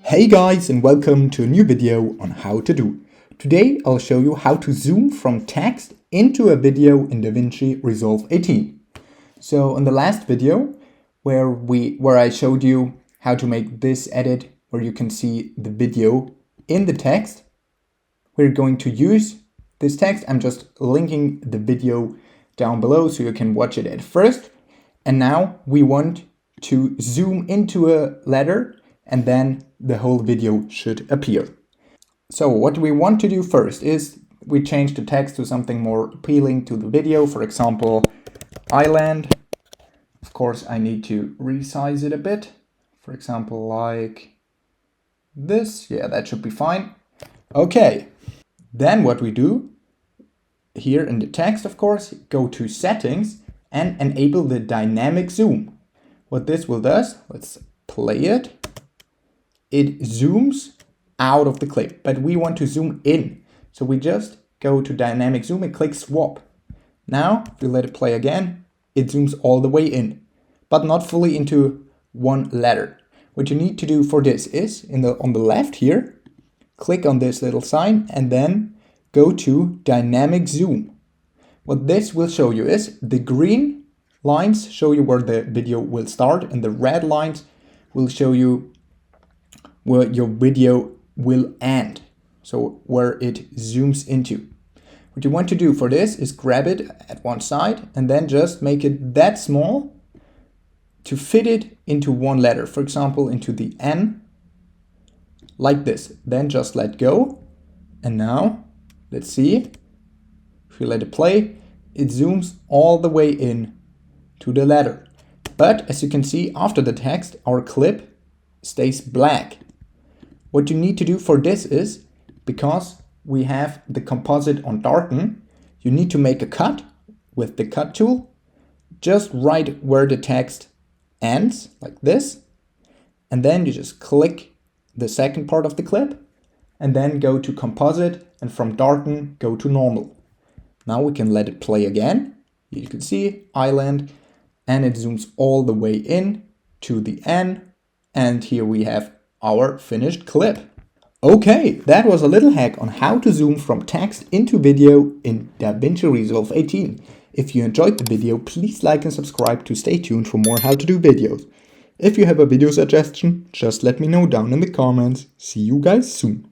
Hey guys, and welcome to a new video on how to do. Today I'll show you how to zoom from text into a video in DaVinci Resolve 18. So in the last video where I showed you how to make this edit where you can see the video in the text, we're going to use this text. I'm just linking the video down below so you can watch it at first. And now we want to zoom into a letter and then the whole video should appear. So what we want to do first is we change the text to something more appealing to the video. For example, island. Of course, I need to resize it a bit. For example, like this. Yeah, that should be fine. Okay. Then what we do here in the text, of course, go to settings and enable the dynamic zoom. What this will do, let's play it. It zooms out of the clip, but we want to zoom in. So we just go to dynamic zoom and click swap. Now, if we let it play again, it zooms all the way in, but not fully into one letter. What you need to do for this is, on the left here, click on this little sign and then go to dynamic zoom. What this will show you is the green lines show you where the video will start and the red lines will show you where your video will end, so where it zooms into. What you want to do for this is grab it at one side and then just make it that small to fit it into one letter, for example into the N, like this. Then just let go, and now let's see, if we let it play, it zooms all the way in to the letter. But as you can see, after the text our clip stays black. What you need to do for this is, because we have the composite on darken, you need to make a cut with the cut tool, just right where the text ends, like this. And then you just click the second part of the clip and then go to composite, and from darken go to normal. Now we can let it play again. You can see island, and it zooms all the way in to the N, and here we have our finished clip. Okay, that was a little hack on how to zoom from text into video in DaVinci Resolve 18. If you enjoyed the video, please like and subscribe to stay tuned for more how to do videos. If you have a video suggestion, just let me know down in the comments. See you guys soon.